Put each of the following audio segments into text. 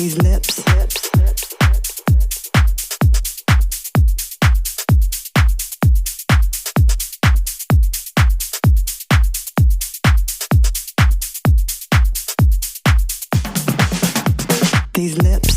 These lips. These lips.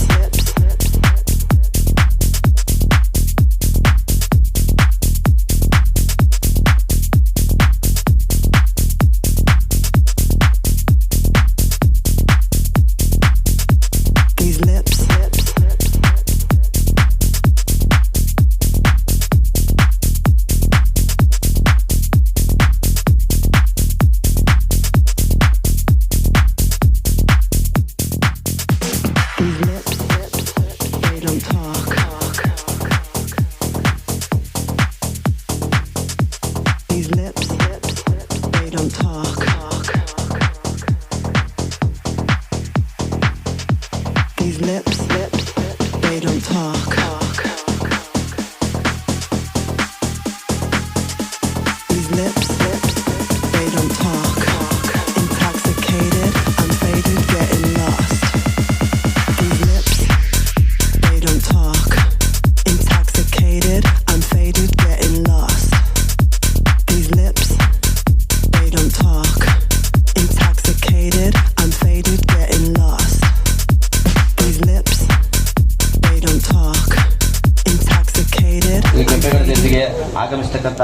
ಆಗಮಿಸತಕ್ಕಂಥ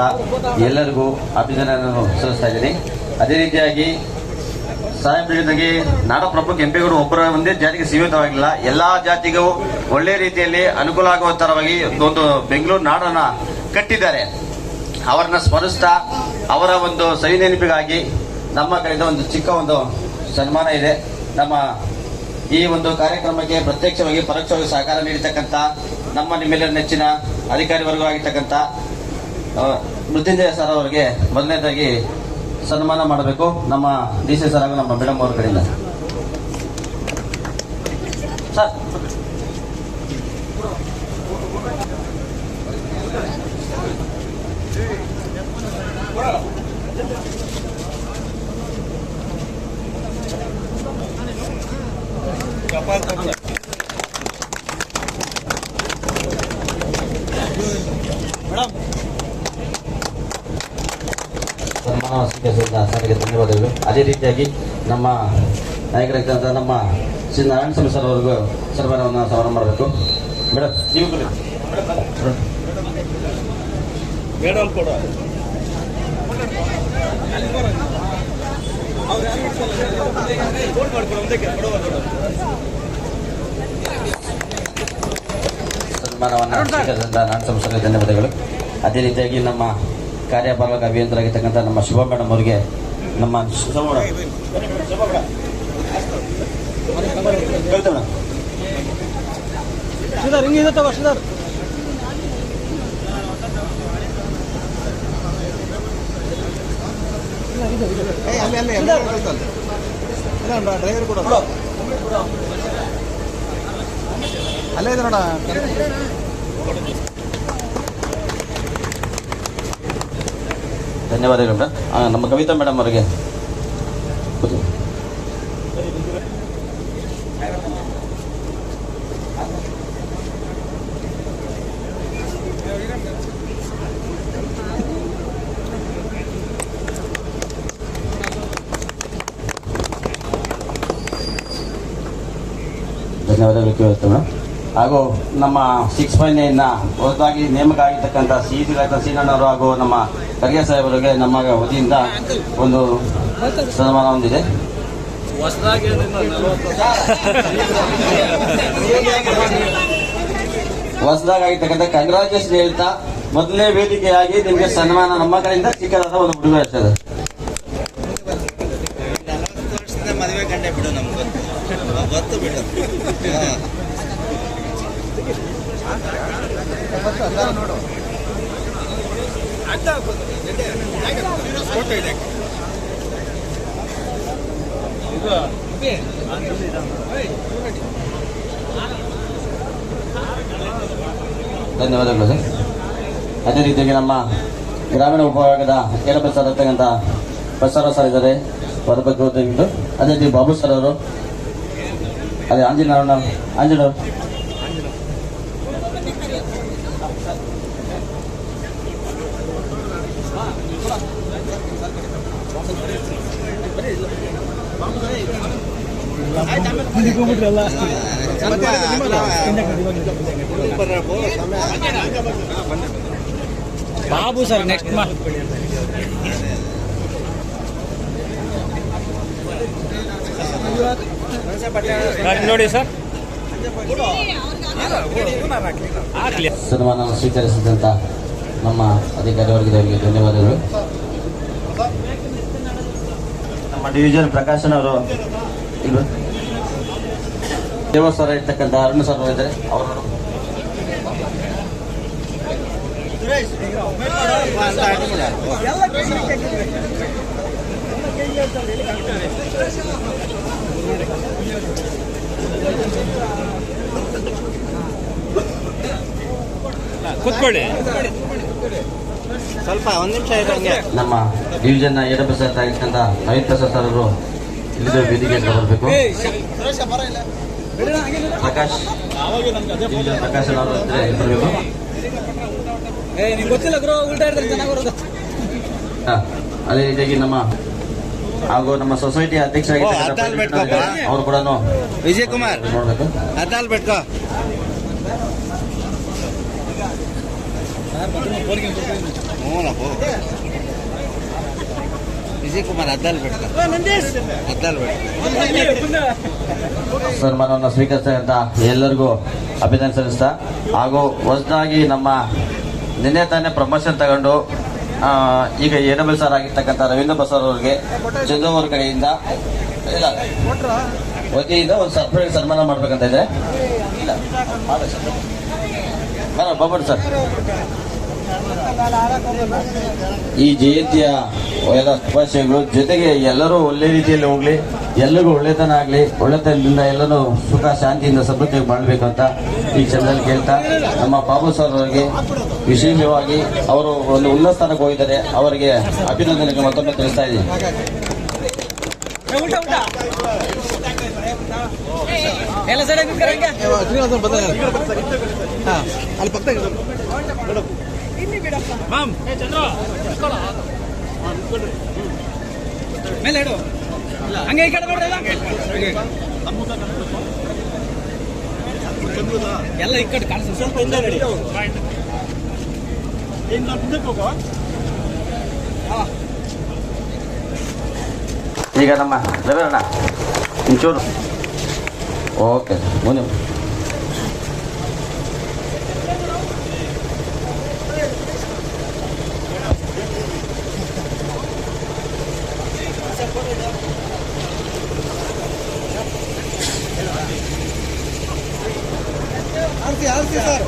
ಎಲ್ಲರಿಗೂ ಅಭಿನಂದನೆಯನ್ನು ಸಲ್ಲಿಸ್ತಾ ಇದ್ದೀನಿ. ಅದೇ ರೀತಿಯಾಗಿ ಸಾಹೇಬರಿಗೆ ನಾಡಪ್ರಭು ಕೆಂಪೇಗೌಡ ಒಬ್ಬರ ಒಂದೇ ಜಾತಿಗೆ ಸೀಮಿತವಾಗಿಲ್ಲ, ಎಲ್ಲಾ ಜಾತಿಗೂ ಒಳ್ಳೆ ರೀತಿಯಲ್ಲಿ ಅನುಕೂಲ ಆಗುವ ತರವಾಗಿ ಒಂದು ಬೆಂಗಳೂರು ನಾಡನ್ನ ಕಟ್ಟಿದ್ದಾರೆ. ಅವರನ್ನ ಸ್ಮರಿಸ್ತಾ ಅವರ ಒಂದು ಸವಿ ನೆನಪಿಗಾಗಿ ನಮ್ಮ ಕಡೆಯಿಂದ ಒಂದು ಚಿಕ್ಕ ಒಂದು ಸನ್ಮಾನ ಇದೆ. ನಮ್ಮ ಈ ಒಂದು ಕಾರ್ಯಕ್ರಮಕ್ಕೆ ಪ್ರತ್ಯಕ್ಷವಾಗಿ ಪರೋಕ್ಷವಾಗಿ ಸಹಕಾರ ನೀಡತಕ್ಕಂಥ ನಮ್ಮ ನಿಮ್ಮೆಲ್ಲರ ನೆಚ್ಚಿನ ಅಧಿಕಾರಿ ವರ್ಗ ಆಗಿರ್ತಕ್ಕಂಥ ಮೃತ್ಯುಂಜಯ ಸರ್ ಅವರಿಗೆ ಮೊದಲನೇದಾಗಿ ಸನ್ಮಾನ ಮಾಡಬೇಕು. ನಮ್ಮ ಡಿ ಸಿ ಸರ್ ಹಾಗೂ ನಮ್ಮ ಮೇಡಮ್ ಅವ್ರ ಕಡೆಯಿಂದ ಸರ್. ಸನ್ಮಾನ ಸ್ವೀಕರಿಸಿದ ಸರ್ಗೆ ಧನ್ಯವಾದಗಳು. ಅದೇ ರೀತಿಯಾಗಿ ನಮ್ಮ ನಾಯಕರಾಗಿದ್ದಂಥ ನಮ್ಮ ಶ್ರೀ ನಾರಾಯಣ ಸ್ವಾಮಿ ಸರ್ ಅವರಿಗೂ ಸನ್ಮಾನವನ್ನು ಸಮಾರಂಭ ಮಾಡಬೇಕು. ಮೇಡಮ್ ನೀವು ಸನ್ಮಾನವನ್ನು ಸ್ವೀಕರಿಸಿದ ನಾರಾಯಣ ಸ್ವಾಮಿ ಸರ್ಗೆ ಧನ್ಯವಾದಗಳು. ಅದೇ ರೀತಿಯಾಗಿ ನಮ್ಮ ಕಾರ್ಯಭಾಗದ ಅಭಿಯಂತರಾಗಿರ್ತಕ್ಕಂಥ ನಮ್ಮ ಶುಭ ಮೇಡಮ್ ಅವರಿಗೆ ನಮ್ಮ ಡ್ರೈವರ್ ಕೂಡ ಅಲ್ಲೇ ಇದೆ ನೋಡ. ಧನ್ಯವಾದಗಳು ಮೇಡಮ್. ನಮ್ಮ ಕವಿತಾ ಮೇಡಮ್ ಅವರಿಗೆ ಧನ್ಯವಾದಗಳು ಕೇಳುತ್ತೆ ಮೇಡಮ್. ಹಾಗೂ ನಮ್ಮ 6.9ನ ಹೊಸದಾಗಿ ನೇಮಕ ಆಗಿರ್ತಕ್ಕಂಥ ಸೀನಣ್ಣವರು ಹಾಗೂ ನಮ್ಮ ಖರ್ಗೆ ಸಾಹೇಬರಿಗೆ ನಮ್ಮ ವತಿಯಿಂದ ಒಂದು ಸನ್ಮಾನ ಹೊಂದಿದೆ. ಹೊಸದಾಗಿರ್ತಕ್ಕಂಥ ಕಂಗ್ರಾಚುಲೇಷನ್ ಹೇಳ್ತಾ ಮೊದಲನೇ ವೇದಿಕೆಯಾಗಿ ನಿಮಗೆ ಸನ್ಮಾನ ನಮ್ಮ ಕಡೆಯಿಂದ ಚಿಕ್ಕದಾದ ಒಂದು ಉಡುಗೊರೆ ಇರ್ತದೆ. ಮದುವೆ ಗಂಟೆ ಬಿಡು, ನಮ್ಗೆ ಗೊತ್ತು ಬಿಡು. ನೋಡು ಧನ್ಯವಾದಗಳು ಸರ್. ಅದೇ ರೀತಿಯಾಗಿ ನಮ್ಮ ಗ್ರಾಮೀಣ ಉಪವಿಭಾಗದ ಏರಬಸ್ ಆಗಿರ್ತಕ್ಕಂಥ ಬಸವರಾಜ್ ಸರ್ ಇದ್ದಾರೆ, ಅವರ ಬಗ್ಗೆ ಓದಿದ್ದು. ಅದೇ ರೀತಿ ಬಾಬು ಸರ್ ಅವರು ಅದೇ ಆಂಜನೇಯ ಆಂಜನೇಯ ಬಾಬು ಸರ್ ನೆಕ್ಸ್ಟ್ ನೋಡಿ ಸರ್ ಸನ್ಮಾನ ಸ್ವೀಕರಿಸಿದಂತ ನಮ್ಮ ಅಧಿಕಾರಿ ವರ್ಗದವರಿಗೆ ಧನ್ಯವಾದಗಳು. ನಮ್ಮ ಡಿವಿಷನ್ ಪ್ರಕಾಶನ್ ಅವರು ಇಲ್ವ ದೇವಸ್ಥಾನ ಇರ್ತಕ್ಕಂಥ ಅರುಣ್ ಸರ್ ಇದ್ದಾರೆ ಅವರು ಕೂತ್ಕೊಳ್ಳಿ ಸ್ವಲ್ಪ ಒಂದ್ ನಿಮಿಷ ಇರಂಗೆ. ನಮ್ಮ ಡಿವಿಷನ್ ನ ಎಡ ಪ್ರಸಾದ್ ಆಗಿರ್ತಕ್ಕಂಥ ನವೀನ್ ಪ್ರಸಾದ್ ಸರ್ ಅವರು ಇಲ್ಲಿದ್ದು ವೇದಿಕೆ ಹತ್ರ ಬರಬೇಕು. ಪ್ರಕಾಶ್ ಡಿವಿಷನ್ ಪ್ರಕಾಶನ್ ಅವರು ಇದ್ರೆ ಬರಬೇಕು. ಗೊತ್ತಿಲ್ಲ ಗುರು ಉಲ್ಟಾ ಇರ್ತಾರೆ ಚೆನ್ನಾಗಿ ಬರೋದು. ಅದೇ ರೀತಿಯಾಗಿ ನಮ್ಮ ಹಾಗೂ ನಮ್ಮ ಸೊಸೈಟಿ ಅಧ್ಯಕ್ಷರಾಗಿರ್ತಕ್ಕಂಥ ಅವರು ಕೂಡ ವಿಜಯ್ ಕುಮಾರ್ ನೋಡ್ಬೇಕು. ಅದಾಲ್ ಬಿಟ್ಕೋ. ಹ್ಞೂನಪ್ಪ ವಿಜಯ್ ಕುಮಾರ್ ಅದ್ದಾಲ್ ಬಿಟ್ಕೋ ಅದ್ದಾಲ್ ಬಿಟ್ಕೋ. ಸನ್ಮಾನವನ್ನು ಸ್ವೀಕರಿಸಿದಂತ ಎಲ್ಲರಿಗೂ ಅಭಿನಂದನೆ ಸಲ್ಲಿಸ್ತಾ ಹಾಗೂ ಹೊಸದಾಗಿ ನಮ್ಮ ನಿನ್ನೆ ತಾನೇ ಪ್ರಮೋಷನ್ ತಗೊಂಡು ಈಗ ಎಡಬಲ್ ಸರ್ ಆಗಿರ್ತಕ್ಕಂಥ ರವೀಂದ್ರ ಬಸವರ್ ಅವರಿಗೆ ಚಂದು ಅವ್ರ ಕಡೆಯಿಂದ ಇಲ್ಲ ವತಿಯಿಂದ ಒಂದು ಸರ್ಪ್ರೈಸ್ ಸನ್ಮಾನ ಮಾಡ್ಬೇಕಂತ ಇದೆ. ಇಲ್ಲ ಬಾಬರ್ ಸರ್ ಈ ಜಯಂತಿಯ ಎಲ್ಲ ಶುಭಾಶಯಗಳು. ಜೊತೆಗೆ ಎಲ್ಲರೂ ಒಳ್ಳೆ ರೀತಿಯಲ್ಲಿ ಹೋಗ್ಲಿ, ಎಲ್ಲರಿಗೂ ಒಳ್ಳೆತನ ಆಗ್ಲಿ, ಒಳ್ಳೆತನದಿಂದ ಎಲ್ಲರೂ ಸುಖ ಶಾಂತಿಯಿಂದ ಸಮೃದ್ಧಿಯಾಗಿ ಮಾಡಬೇಕು ಅಂತ ಈ ಕ್ಷಣದಲ್ಲಿ ಕೇಳ್ತಾ ನಮ್ಮ ಬಾಬು ಸರ್ ಅವರಿಗೆ ವಿಶೇಷವಾಗಿ ಅವರು ಒಂದು ಉನ್ನತ ಸ್ಥಾನಕ್ಕೆ ಹೋಗಿದ್ದಾರೆ, ಅವರಿಗೆ ಅಭಿನಂದನೆಗೆ ಮತ್ತೊಮ್ಮೆ ತಿಳಿಸ್ತಾ ಇದ್ದೀನಿ. ಎಲ್ಲ ಸರಿ ಅಲ್ಲಿ ಪಕ್ಕ ಮೇಲೆ ಇಡು ಹಂಗೆ ಈ ಕಡೆ ನೋಡ್ರಿ ಎಲ್ಲ ಈ ಕಡೆ ಕಾಣಿಸ್ ಸ್ವಲ್ಪ ಹಿಂದೆ ನಡಿ. ಈಗ ನಮ್ಮ ರವೀರಣ್ಣ ಇಂಚೂರು ಓಕೆ ಮುಂದೆ ಆರ್ತಿ ಸರ್